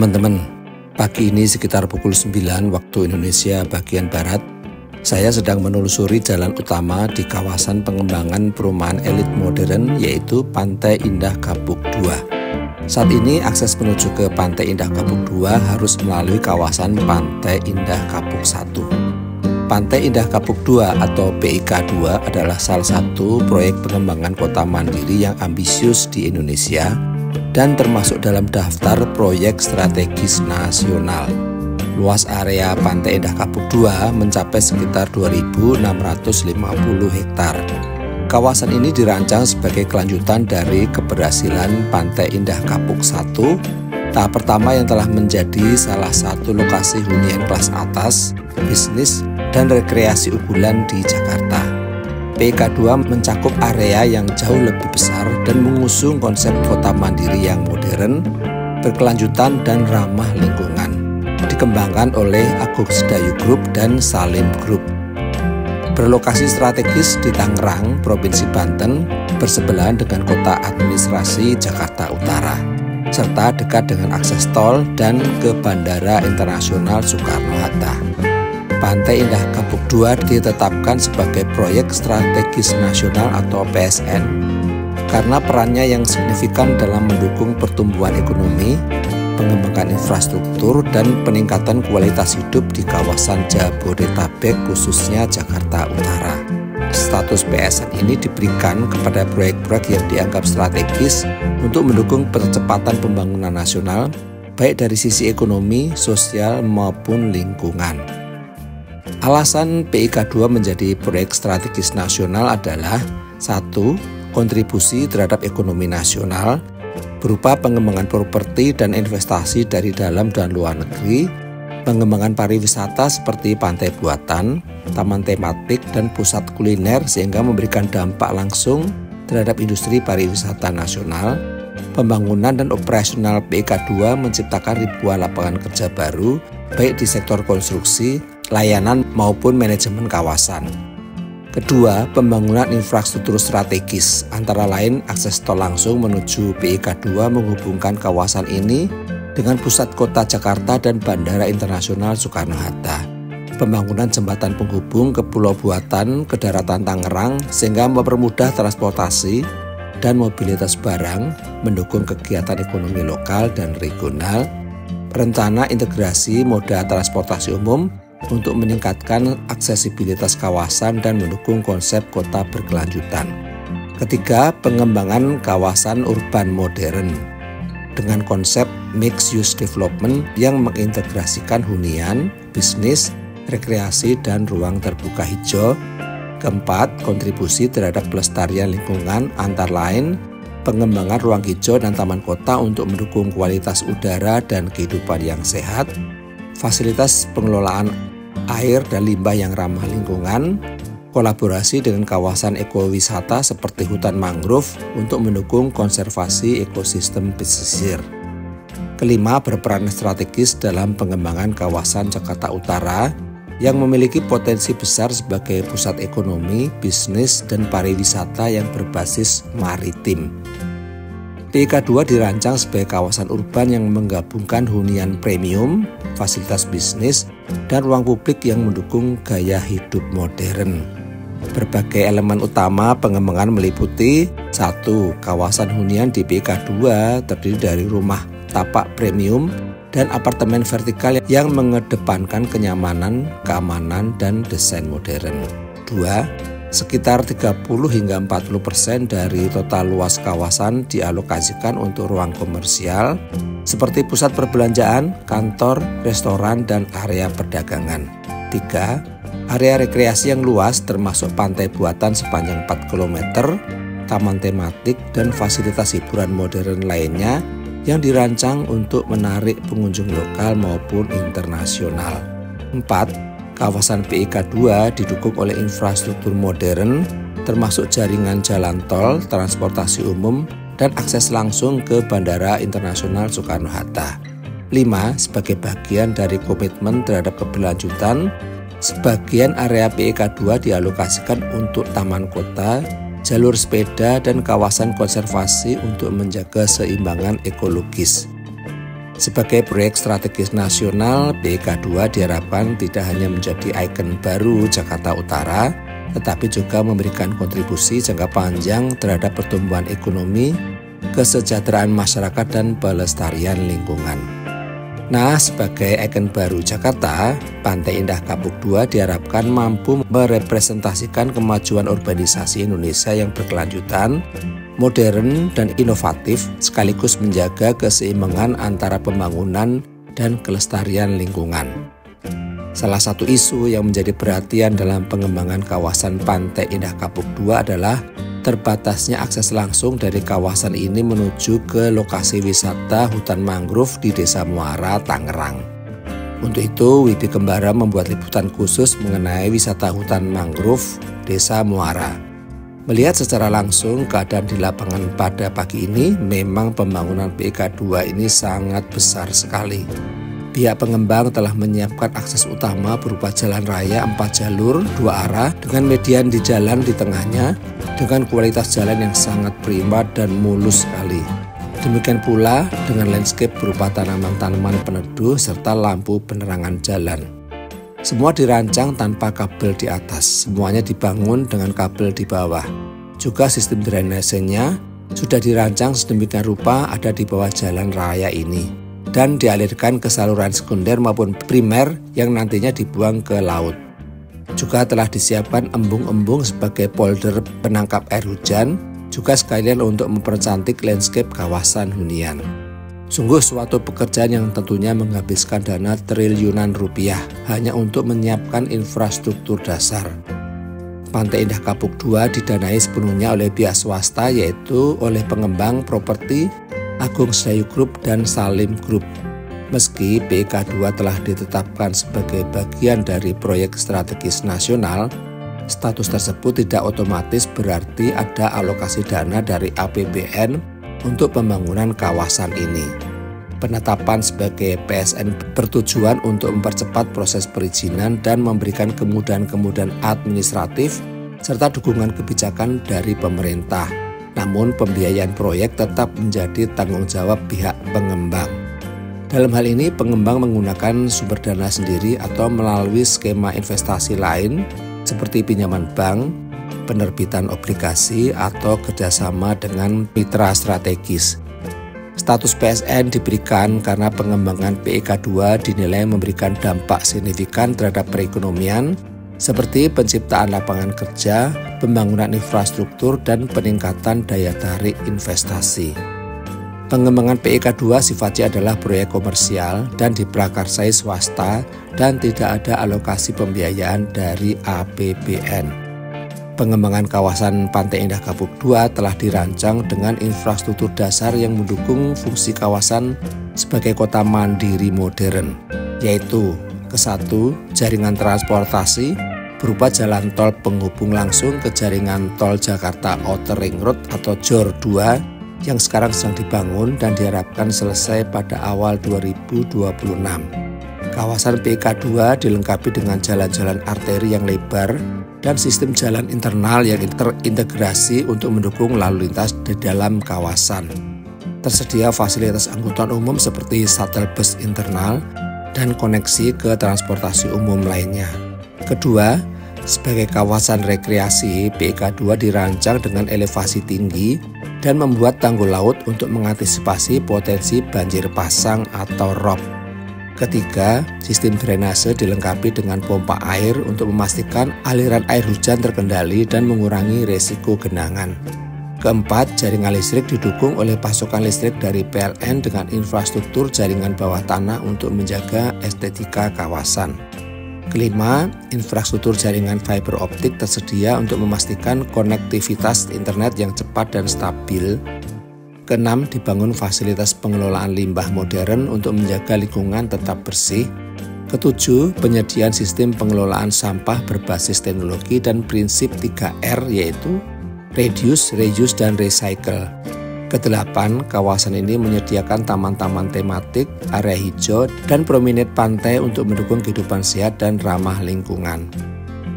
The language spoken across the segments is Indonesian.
Teman-teman, pagi ini sekitar pukul 9 waktu Indonesia bagian Barat, saya sedang menelusuri jalan utama di kawasan pengembangan perumahan elit modern yaitu Pantai Indah Kapuk 2. Saat ini akses menuju ke Pantai Indah Kapuk 2 harus melalui kawasan Pantai Indah Kapuk 1. Pantai Indah Kapuk 2 atau PIK 2 adalah salah satu proyek pengembangan kota mandiri yang ambisius di Indonesia dan termasuk dalam daftar proyek strategis nasional. Luas area Pantai Indah Kapuk 2 mencapai sekitar 2.650 hektar. Kawasan ini dirancang sebagai kelanjutan dari keberhasilan Pantai Indah Kapuk 1, tahap pertama yang telah menjadi salah satu lokasi hunian kelas atas, bisnis, dan rekreasi unggulan di Jakarta. PIK2 mencakup area yang jauh lebih besar dan mengusung konsep kota mandiri yang modern, berkelanjutan dan ramah lingkungan. Dikembangkan oleh Agung Sedayu Group dan Salim Group. Berlokasi strategis di Tangerang, Provinsi Banten, bersebelahan dengan kota administrasi Jakarta Utara, serta dekat dengan akses tol dan ke Bandara Internasional Soekarno-Hatta. Pantai Indah Kapuk 2 ditetapkan sebagai proyek strategis nasional atau PSN karena perannya yang signifikan dalam mendukung pertumbuhan ekonomi, pengembangan infrastruktur, dan peningkatan kualitas hidup di kawasan Jabodetabek khususnya Jakarta Utara. Status PSN ini diberikan kepada proyek-proyek yang dianggap strategis untuk mendukung percepatan pembangunan nasional baik dari sisi ekonomi, sosial, maupun lingkungan. Alasan PIK2 menjadi proyek strategis nasional adalah 1. Kontribusi terhadap ekonomi nasional berupa pengembangan properti dan investasi dari dalam dan luar negeri, pengembangan pariwisata seperti pantai buatan, taman tematik, dan pusat kuliner sehingga memberikan dampak langsung terhadap industri pariwisata nasional. Pembangunan dan operasional PIK2 menciptakan ribuan lapangan kerja baru baik di sektor konstruksi, layanan maupun manajemen kawasan. Kedua, pembangunan infrastruktur strategis, antara lain akses tol langsung menuju PIK2 menghubungkan kawasan ini dengan pusat kota Jakarta dan Bandara Internasional Soekarno-Hatta. Pembangunan jembatan penghubung ke Pulau Buatan ke daratan Tangerang sehingga mempermudah transportasi dan mobilitas barang, mendukung kegiatan ekonomi lokal dan regional. Rencana integrasi moda transportasi umum untuk meningkatkan aksesibilitas kawasan dan mendukung konsep kota berkelanjutan. Ketiga, pengembangan kawasan urban modern dengan konsep mixed use development yang mengintegrasikan hunian, bisnis, rekreasi, dan ruang terbuka hijau. Keempat, kontribusi terhadap pelestarian lingkungan antara lain pengembangan ruang hijau dan taman kota untuk mendukung kualitas udara dan kehidupan yang sehat, fasilitas pengelolaan air dan limbah yang ramah lingkungan, kolaborasi dengan kawasan ekowisata seperti hutan mangrove untuk mendukung konservasi ekosistem pesisir. Kelima, berperan strategis dalam pengembangan kawasan Jakarta Utara yang memiliki potensi besar sebagai pusat ekonomi, bisnis, dan pariwisata yang berbasis maritim. PIK2 dirancang sebagai kawasan urban yang menggabungkan hunian premium, fasilitas bisnis, dan ruang publik yang mendukung gaya hidup modern. Berbagai elemen utama pengembangan meliputi 1. Kawasan hunian di PIK2 terdiri dari rumah tapak premium dan apartemen vertikal yang mengedepankan kenyamanan, keamanan, dan desain modern. 2. Sekitar 30 hingga 40% dari total luas kawasan dialokasikan untuk ruang komersial seperti pusat perbelanjaan, kantor, restoran, dan area perdagangan. 3. Area rekreasi yang luas termasuk pantai buatan sepanjang 4 km, taman tematik, dan fasilitas hiburan modern lainnya yang dirancang untuk menarik pengunjung lokal maupun internasional. 4. Kawasan PIK2 didukung oleh infrastruktur modern, termasuk jaringan jalan tol, transportasi umum, dan akses langsung ke Bandara Internasional Soekarno-Hatta. 5. Sebagai bagian dari komitmen terhadap keberlanjutan, sebagian area PIK2 dialokasikan untuk taman kota, jalur sepeda, dan kawasan konservasi untuk menjaga keseimbangan ekologis. Sebagai proyek strategis nasional, BEK 2 diharapkan tidak hanya menjadi ikon baru Jakarta Utara, tetapi juga memberikan kontribusi jangka panjang terhadap pertumbuhan ekonomi, kesejahteraan masyarakat, dan pelestarian lingkungan. Nah, sebagai ikon baru Jakarta, Pantai Indah Kapuk 2 diharapkan mampu merepresentasikan kemajuan urbanisasi Indonesia yang berkelanjutan, modern, dan inovatif, sekaligus menjaga keseimbangan antara pembangunan dan kelestarian lingkungan. Salah satu isu yang menjadi perhatian dalam pengembangan kawasan Pantai Indah Kapuk 2 adalah terbatasnya akses langsung dari kawasan ini menuju ke lokasi wisata hutan mangrove di Desa Muara, Tangerang. Untuk itu, Widi Kembara membuat liputan khusus mengenai wisata hutan mangrove Desa Muara. Melihat secara langsung keadaan di lapangan pada pagi ini, memang pembangunan BEK 2 ini sangat besar sekali. Pihak pengembang telah menyiapkan akses utama berupa jalan raya 4 jalur 2 arah dengan median di jalan di tengahnya dengan kualitas jalan yang sangat prima dan mulus sekali. Demikian pula dengan landscape berupa tanaman-tanaman peneduh serta lampu penerangan jalan. Semua dirancang tanpa kabel di atas, semuanya dibangun dengan kabel di bawah. Juga sistem drainasenya sudah dirancang sedemikian rupa ada di bawah jalan raya ini dan dialirkan ke saluran sekunder maupun primer yang nantinya dibuang ke laut. Juga telah disiapkan embung-embung sebagai polder penangkap air hujan, juga sekalian untuk mempercantik landscape kawasan hunian. Sungguh suatu pekerjaan yang tentunya menghabiskan dana triliunan rupiah hanya untuk menyiapkan infrastruktur dasar. Pantai Indah Kapuk 2 didanai sepenuhnya oleh pihak swasta, yaitu oleh pengembang properti Agung Sedayu Group dan Salim Group. Meski BEK 2 telah ditetapkan sebagai bagian dari proyek strategis nasional, status tersebut tidak otomatis berarti ada alokasi dana dari APBN untuk pembangunan kawasan ini. Penetapan sebagai PSN bertujuan untuk mempercepat proses perizinan dan memberikan kemudahan-kemudahan administratif serta dukungan kebijakan dari pemerintah. Namun pembiayaan proyek tetap menjadi tanggung jawab pihak pengembang. Dalam hal ini pengembang menggunakan sumber dana sendiri atau melalui skema investasi lain seperti pinjaman bank, penerbitan obligasi, atau kerjasama dengan mitra strategis. Status PSN diberikan karena pengembangan BEK 2 dinilai memberikan dampak signifikan terhadap perekonomian seperti penciptaan lapangan kerja, pembangunan infrastruktur, dan peningkatan daya tarik investasi. Pengembangan BEK 2 sifatnya adalah proyek komersial dan diprakarsai swasta dan tidak ada alokasi pembiayaan dari APBN. Pengembangan kawasan Pantai Indah Kapuk 2 telah dirancang dengan infrastruktur dasar yang mendukung fungsi kawasan sebagai kota mandiri modern, yaitu ke-1, jaringan transportasi berupa jalan tol penghubung langsung ke jaringan tol Jakarta Outer Ring Road atau JOR 2 yang sekarang sedang dibangun dan diharapkan selesai pada awal 2026. Kawasan BEK 2 dilengkapi dengan jalan-jalan arteri yang lebar dan sistem jalan internal yang terintegrasi untuk mendukung lalu lintas di dalam kawasan. Tersedia fasilitas angkutan umum seperti shuttle bus internal dan koneksi ke transportasi umum lainnya. Kedua, sebagai kawasan rekreasi, BEK 2 dirancang dengan elevasi tinggi dan membuat tanggul laut untuk mengantisipasi potensi banjir pasang atau rob. Ketiga, sistem drainase dilengkapi dengan pompa air untuk memastikan aliran air hujan terkendali dan mengurangi resiko genangan. Keempat, jaringan listrik didukung oleh pasokan listrik dari PLN dengan infrastruktur jaringan bawah tanah untuk menjaga estetika kawasan. Kelima, infrastruktur jaringan fiber optik tersedia untuk memastikan konektivitas internet yang cepat dan stabil. Keenam, dibangun fasilitas pengelolaan limbah modern untuk menjaga lingkungan tetap bersih. Ketujuh, penyediaan sistem pengelolaan sampah berbasis teknologi dan prinsip 3R yaitu reduce, reuse, dan recycle. Kedelapan, kawasan ini menyediakan taman-taman tematik, area hijau, dan promenade pantai untuk mendukung kehidupan sehat dan ramah lingkungan.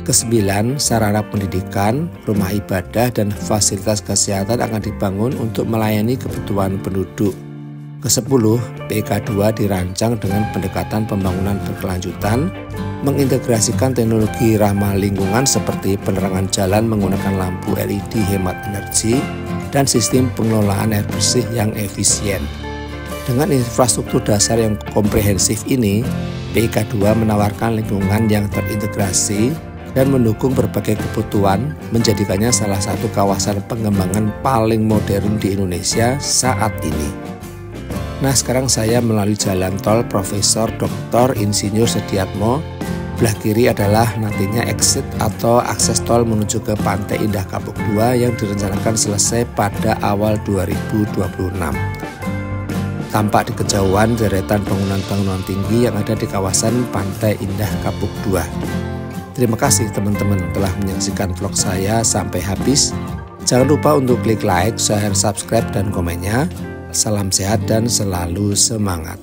Kesembilan, sarana pendidikan, rumah ibadah, dan fasilitas kesehatan akan dibangun untuk melayani kebutuhan penduduk. Ke-10, PK2 dirancang dengan pendekatan pembangunan berkelanjutan, mengintegrasikan teknologi ramah lingkungan seperti penerangan jalan menggunakan lampu LED hemat energi, dan sistem pengelolaan air bersih yang efisien. Dengan infrastruktur dasar yang komprehensif ini, PK2 menawarkan lingkungan yang terintegrasi dan mendukung berbagai kebutuhan, menjadikannya salah satu kawasan pengembangan paling modern di Indonesia saat ini. Nah, sekarang saya melalui jalan tol Profesor Dr. Insinyur Sediatmo. Belah kiri adalah nantinya exit atau akses tol menuju ke Pantai Indah Kapuk 2 yang direncanakan selesai pada awal 2026. Tampak di kejauhan deretan bangunan-bangunan tinggi yang ada di kawasan Pantai Indah Kapuk 2. Terima kasih teman-teman telah menyaksikan vlog saya sampai habis. Jangan lupa untuk klik like, share, subscribe, dan komennya. Salam sehat dan selalu semangat.